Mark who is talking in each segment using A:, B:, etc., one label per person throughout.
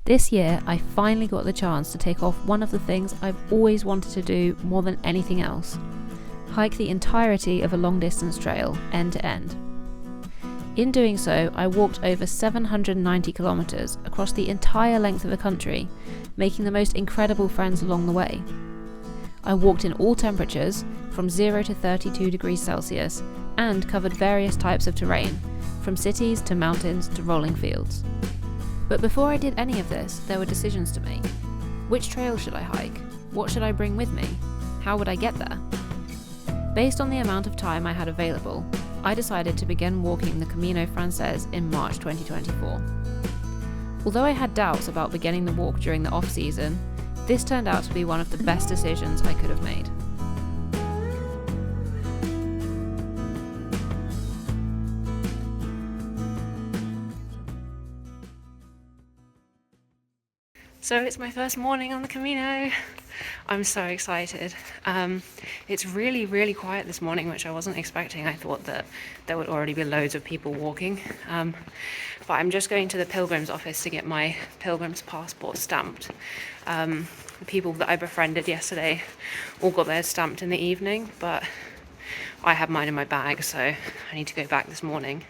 A: This year, I finally got the chance to take off one of the things I've always wanted to do more than anything else: hike the entirety of a long-distance trail, end to end. In doing so, I walked over 790 kilometres across the entire length of the country, making the most incredible friends along the way. I walked in all temperatures, from 0 to 32 degrees Celsius, and covered various types of terrain, from cities to mountains to rolling fields. But before I did any of this, there were decisions to make. Which trail should I hike? What should I bring with me? How would I get there? Based on the amount of time I had available, I decided to begin walking the Camino Frances in March 2024. Although I had doubts about beginning the walk during the off-season, this turned out to be one of the best decisions I could have made. So it's my first morning on the Camino. I'm so excited. It's really, really quiet this morning, which I wasn't expecting. I thought that there would already be loads of people walking. But I'm just going to the pilgrim's office to get my pilgrim's passport stamped. The people that I befriended yesterday all got theirs stamped in the evening, but I have mine in my bag, so I need to go back this morning.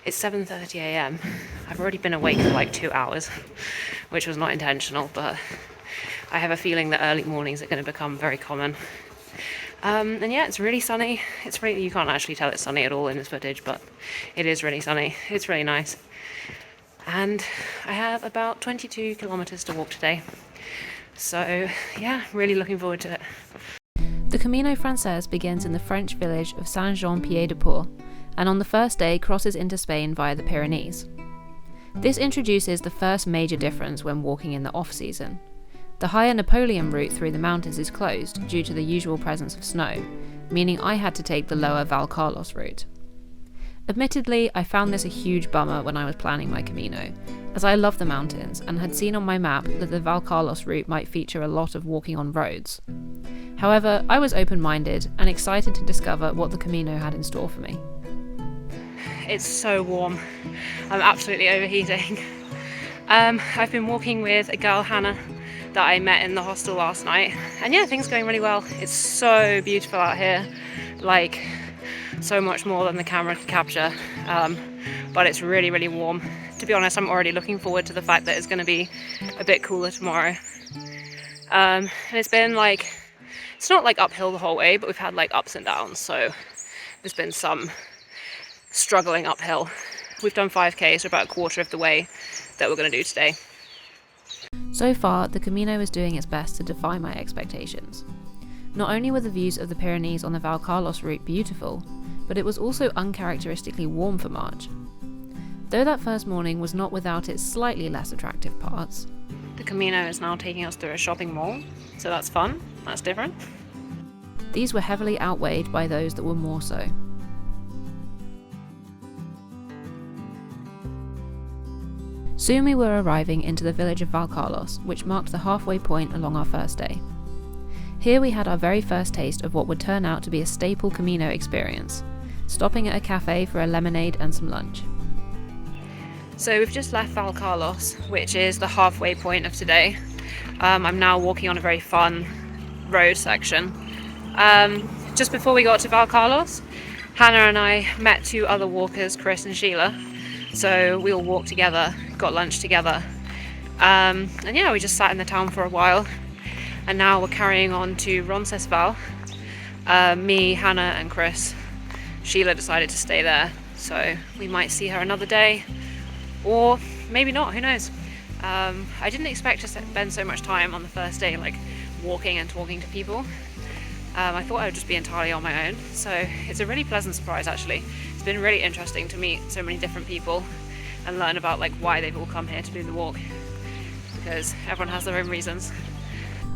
A: It's 7:30 a.m. I've already been awake for like 2 hours, which was not intentional, but I have a feeling that early mornings are going to become very common. And yeah, it's really sunny. You can't actually tell it's sunny at all in this footage, but it is really sunny. It's really nice. And I have about 22 kilometers to walk today. So yeah, really looking forward to it. The Camino Frances begins in the French village of Saint-Jean-Pied-de-Port, and on the first day crosses into Spain via the Pyrenees. This introduces the first major difference when walking in the off-season. The higher Napoleon route through the mountains is closed due to the usual presence of snow, meaning I had to take the lower Valcarlos route. Admittedly, I found this a huge bummer when I was planning my Camino, as I love the mountains and had seen on my map that the Valcarlos route might feature a lot of walking on roads. However, I was open-minded and excited to discover what the Camino had in store for me. It's so warm. I'm absolutely overheating. I've been walking with a girl, Hannah, that I met in the hostel last night. And yeah, things are going really well. It's so beautiful out here. Like, so much more than the camera could capture. But it's really, really warm. To be honest, I'm already looking forward to the fact that it's going to be a bit cooler tomorrow. And it's been like, it's not like uphill the whole way, but we've had like ups and downs. So there's been some struggling uphill. We've done 5k, so about a quarter of the way that we're going to do today. So far, the Camino is doing its best to defy my expectations. Not only were the views of the Pyrenees on the Valcarlos route beautiful, but it was also uncharacteristically warm for March. Though that first morning was not without its slightly less attractive parts. The Camino is now taking us through a shopping mall, so that's fun, that's different. These were heavily outweighed by those that were more so. Soon we were arriving into the village of Valcarlos, which marked the halfway point along our first day. Here we had our very first taste of what would turn out to be a staple Camino experience, stopping at a cafe for a lemonade and some lunch. So we've just left Valcarlos, which is the halfway point of today. I'm now walking on a very fun road section. Just before we got to Valcarlos, Hannah and I met two other walkers, Chris and Sheila. So we all walked together, got lunch together, and yeah, we just sat in the town for a while, and now we're carrying on to Roncesvalles. Me, Hannah and Chris. Sheila decided to stay there, so we might see her another day, or maybe not, who knows. I didn't expect to spend so much time on the first day like walking and talking to people. I thought I would just be entirely on my own, so it's a really pleasant surprise actually. It's been really interesting to meet so many different people and learn about like why they've all come here to do the walk, because everyone has their own reasons.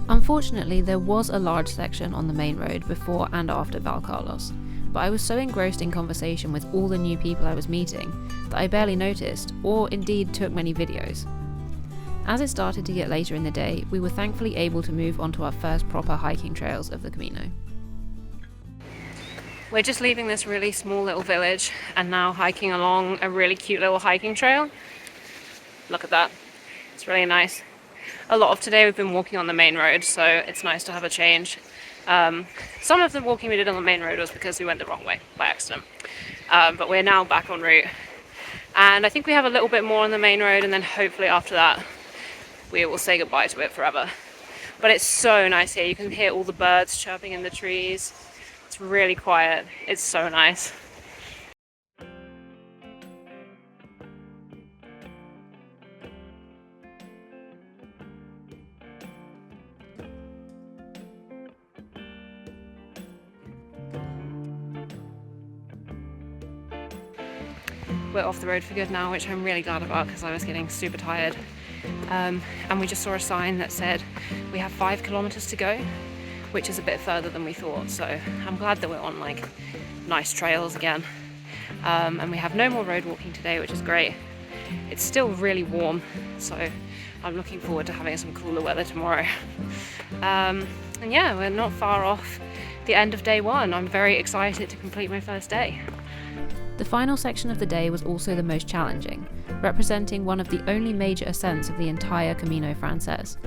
A: Unfortunately, there was a large section on the main road before and after Valcarlos, but I was so engrossed in conversation with all the new people I was meeting that I barely noticed, or indeed took many videos. As it started to get later in the day, we were thankfully able to move onto our first proper hiking trails of the Camino. We're just leaving this really small little village and now hiking along a really cute little hiking trail. Look at that. It's really nice. A lot of today we've been walking on the main road, so it's nice to have a change. Some of the walking we did on the main road was because we went the wrong way by accident. But we're now back on route. And I think we have a little bit more on the main road, and then hopefully after that we will say goodbye to it forever. But it's so nice here. You can hear all the birds chirping in the trees. It's really quiet. It's so nice. We're off the road for good now, which I'm really glad about because I was getting super tired. And we just saw a sign that said we have 5 kilometers to go, which is a bit further than we thought. So I'm glad that we're on like nice trails again. And we have no more road walking today, which is great. It's still really warm, so I'm looking forward to having some cooler weather tomorrow. And yeah, we're not far off the end of day one. I'm very excited to complete my first day.
B: The final section of the day was also the most challenging, representing one of the only major ascents of the entire Camino Frances.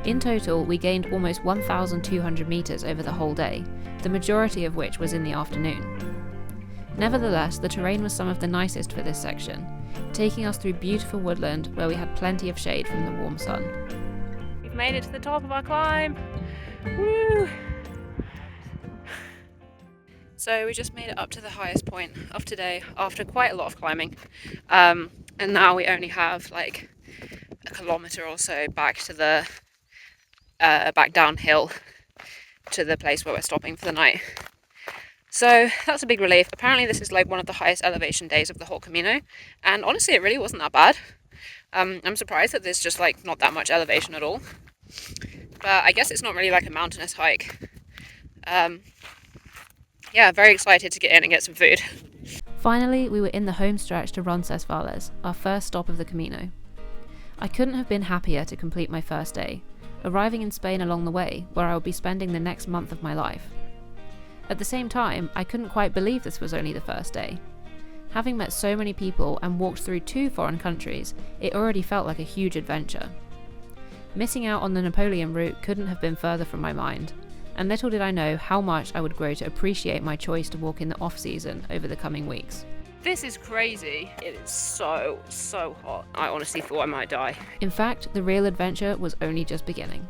B: In total, we gained almost 1,200 metres over the whole day, the majority of which was in the afternoon. Nevertheless, the terrain was some of the nicest for this section, taking us through beautiful woodland where we had plenty of shade from the warm sun.
A: We've made it to the top of our climb! Woo! So we just made it up to the highest point of today after quite a lot of climbing, and now we only have like a kilometre or so back to the back downhill to the place where we're stopping for the night. So that's a big relief. Apparently this is like one of the highest elevation days of the whole Camino, and honestly it really wasn't that bad. I'm surprised that there's just like not that much elevation at all, but I guess it's not really like a mountainous hike. Yeah, very excited to get in and get some food.
B: Finally, we were in the home stretch to Roncesvalles, our first stop of the Camino. I couldn't have been happier to complete my first day, arriving in Spain along the way, where I will be spending the next month of my life. At the same time, I couldn't quite believe this was only the first day. Having met so many people and walked through 2 foreign countries, it already felt like a huge adventure. Missing out on the Napoleon route couldn't have been further from my mind, and little did I know how much I would grow to appreciate my choice to walk in the off-season over the coming weeks.
A: This is crazy. It is so hot. I honestly thought I might die.
B: In fact, the real adventure was only just beginning.